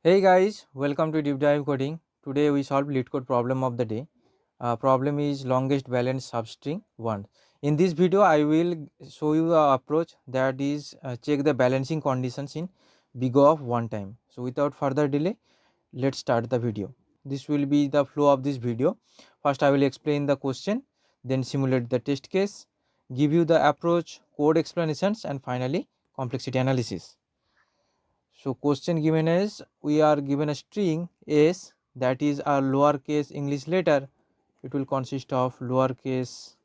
Hey guys, welcome to Deep Dive Coding. Today we solve LeetCode problem of the day. Problem is longest balanced substring 1. In this video, I will show you the approach that is check the balancing conditions in big O of one time. So without further delay, let's start the video. This will be the flow of this video. First, I will explain the question, then simulate the test case, give you the approach, code explanations, and finally complexity analysis. So question given is we are given a string s that is a lowercase English letter. It will consist of lowercase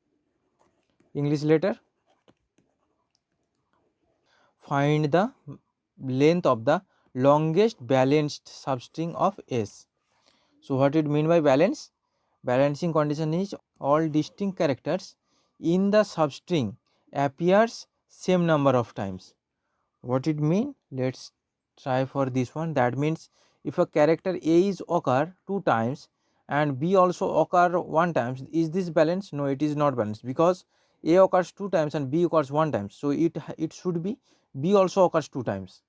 English letter. Find the length of the longest balanced substring of s. So what it mean by balance? Balancing condition is all distinct characters in the substring appears same number of times. What it mean? Let's try for this one. That means if a character a is occur two times and b also occur one times, is this balanced? No, it is not balanced, because a occurs two times and b occurs one time, so it should be b also occurs two times.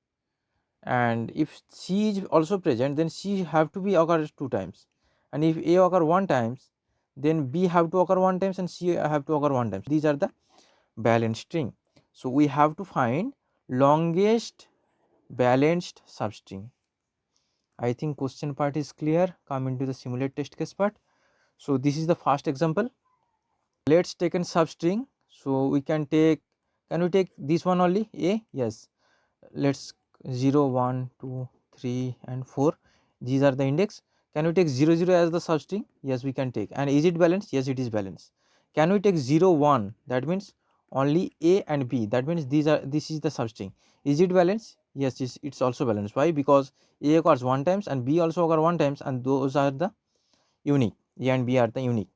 And if c is also present, then c have to be occurs two times, and if a occur one times, then b have to occur one times and c have to occur one times. These are the balanced string. So we have to find longest balanced substring. I think question part is clear. Come into the simulate test case part. So this is the first example. Let's take a substring. So we can take, can we take this one only, a? Yes. Let's 0 1 2 3 and 4, these are the index. Can we take 0 0 as the substring? Yes, we can take. And is it balanced? Yes, it is balanced. Can we take 0 1? That means only a and b, that means this is the substring. Is it balanced? Yes, it's also balanced. Why? Because a occurs one times and b also occur one times, and those are the unique. A and b are the unique.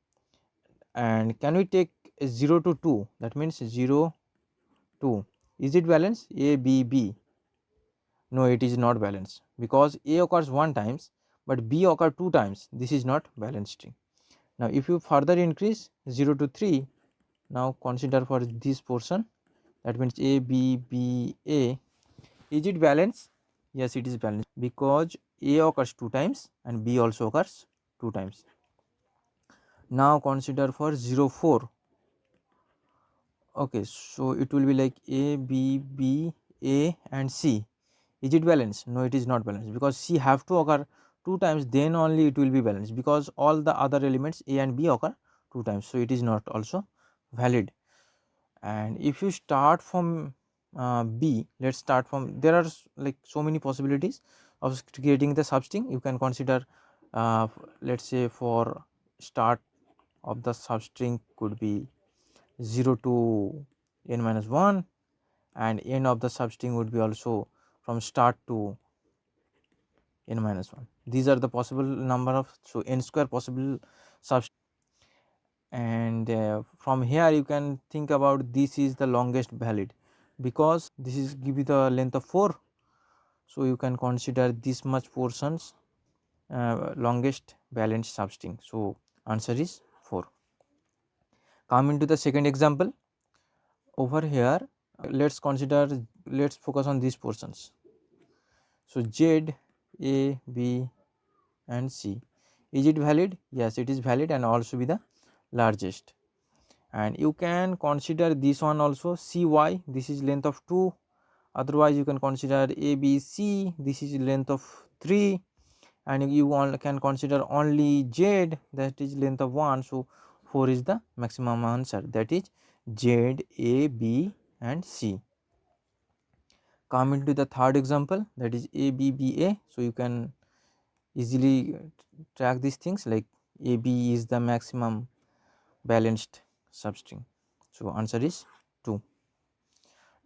And can we take 0 to 2? That means 0 2. Is it balanced? A b b. No, it is not balanced, because a occurs one times but b occur two times. This is not balanced string. Now if you further increase 0 to 3, now consider for this portion, that means a b b a. Is it balanced? Yes, it is balanced, because a occurs two times and b also occurs two times. Now consider for 0 4. Okay, so it will be like a b b a and c. Is it balanced? No, it is not balanced, because c have to occur two times, then only it will be balanced, because all the other elements a and b occur two times, so it is not also valid. And if you start from b, let's start from, there are like so many possibilities of creating the substring. You can consider let's say for start of the substring could be 0 to n minus 1, and end of the substring would be also from start to n minus 1. These are the possible number of, so n square possible substring. And from here you can think about this is the longest valid, because this is give you the length of 4, so you can consider this much portions longest balanced substring. So answer is 4. Come into the second example. Over here let's consider, let's focus on these portions. So z, a, b and c, is it valid? Yes, it is valid, and also be the largest. And you can consider this one also, cy, this is length of 2. Otherwise you can consider abc, this is length of 3. And you can consider only z, that is length of 1. So 4 is the maximum answer, that is z, a, b and c. Come into the third example, that is a, b, b, a. So you can easily track these things, like a, b is the maximum balanced substring. So answer is 2.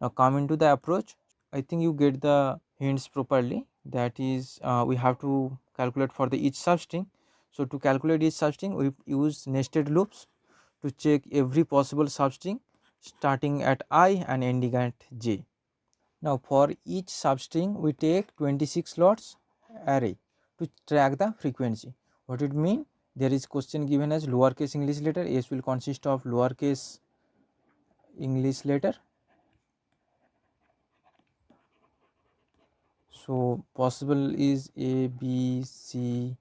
Now come into the approach. I think you get the hints properly. That is we have to calculate for the each substring. So to calculate each substring, we use nested loops to check every possible substring starting at I and ending at j. Now for each substring we take 26 slots array to track the frequency. What it mean? There is question given as lowercase English letter. S will consist of lowercase English letter. So possible is A, B, C,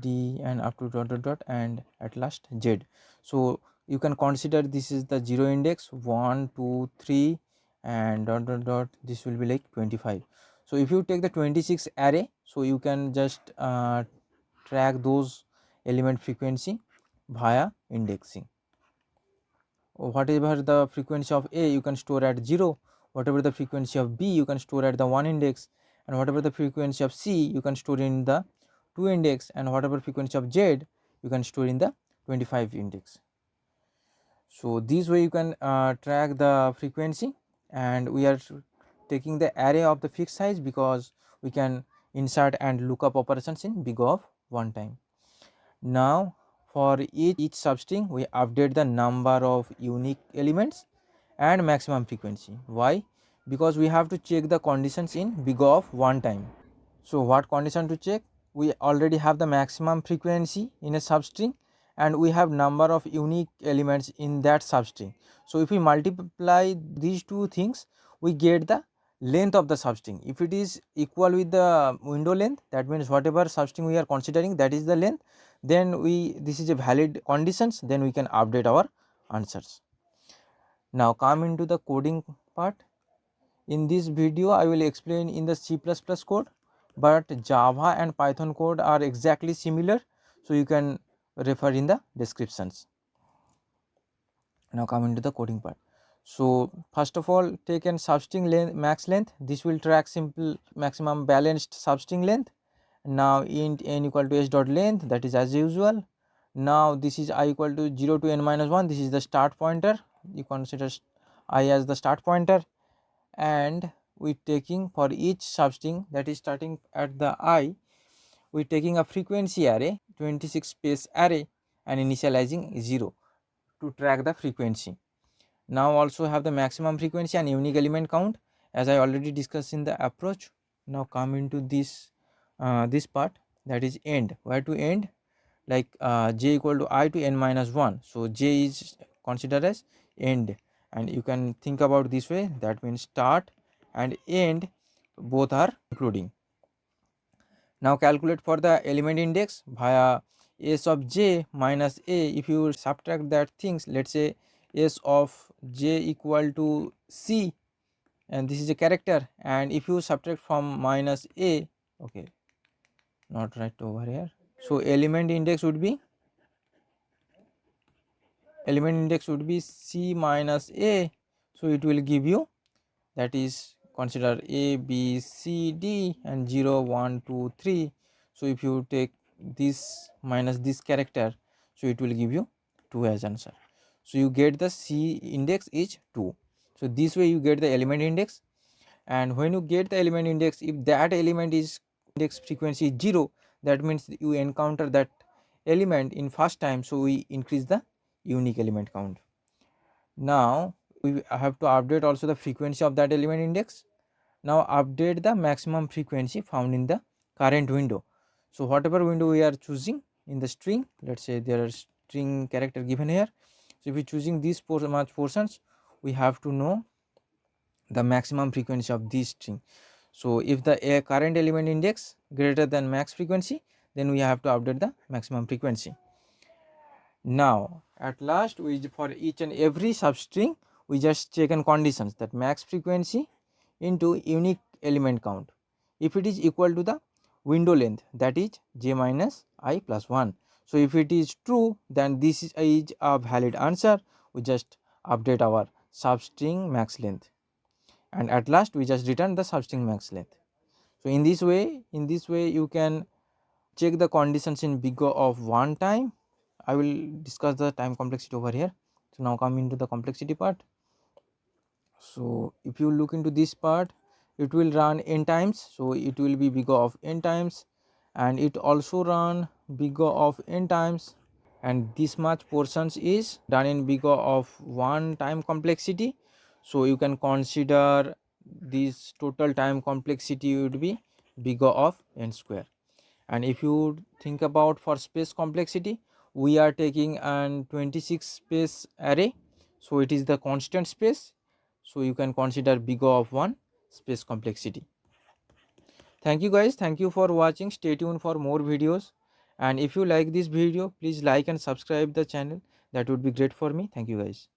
D and up to dot dot dot and at last Z. So you can consider this is the 0 index 1 2 3 and dot dot dot, this will be like 25. So if you take the 26 array, so you can just track those element frequency via indexing. Whatever the frequency of A you can store at 0, whatever the frequency of B you can store at the 1 index, and whatever the frequency of C you can store in the 2 index, and whatever frequency of Z you can store in the 25 index. So this way you can track the frequency, and we are taking the array of the fixed size because we can insert and lookup operations in big O of one time. Now for each substring we update the number of unique elements and maximum frequency. Why? Because we have to check the conditions in big O of one time. So what condition to check? We already have the maximum frequency in a substring and we have number of unique elements in that substring. So if we multiply these two things, we get the length of the substring. If it is equal with the window length, that means whatever substring we are considering, that is the length, then this is a valid conditions, then we can update our answers. Now come into the coding part. In this video I will explain in the C++ code, but Java and Python code are exactly similar, so you can refer in the descriptions. Now come into the coding part. So first of all, take an substring length, max length. This will track simple maximum balanced substring length. Now int n equal to s dot length, that is as usual. Now this is I equal to 0 to n minus 1, this is the start pointer. You consider I as the start pointer, and we taking for each substring that is starting at the I, we taking a frequency array 26 space array and initializing 0 to track the frequency. Now also have the maximum frequency and unique element count, as I already discussed in the approach. Now come into this this part, that is end. Where to end? Like j equal to I to n minus 1, so j is considered as end, and you can think about this way, that means start and end both are including. Now calculate for the element index via s of j minus a. If you subtract that things, let's say s of j equal to c, and this is a character, and if you subtract from minus a, okay, not right over here, so element index would be c minus a, so it will give you, that is consider a b c d and 0 1 2 3. So if you take this minus this character, so it will give you 2 as answer. So you get the c index is 2. So this way you get the element index, and when you get the element index, if that element is index frequency is 0, that means you encounter that element in first time, so we increase the unique element count. Now we have to update also the frequency of that element index. Now update the maximum frequency found in the current window. So whatever window we are choosing in the string, let's say there are string character given here, so if we choosing these much portions, we have to know the maximum frequency of this string. So if the current element index greater than max frequency, then we have to update the maximum frequency. Now at last, we for each and every substring we just check and conditions, that max frequency into unique element count. If it is equal to the window length, that is j minus I plus 1. So if it is true, then this is a valid answer. We just update our substring max length, and at last we just return the substring max length. So in this way you can check the conditions in big O of one time. I will discuss the time complexity over here. So now come into the complexity part. So if you look into this part, it will run n times, so it will be big O of n times, and it also run big O of n times, and this much portions is done in big O of one time complexity. So you can consider this total time complexity would be big O of n square. And if you think about for space complexity, we are taking an 26 space array, so it is the constant space, so you can consider big O of 1 space complexity. Thank you guys, thank you for watching. Stay tuned for more videos, and if you like this video, please like and subscribe the channel. That would be great for me. Thank you guys.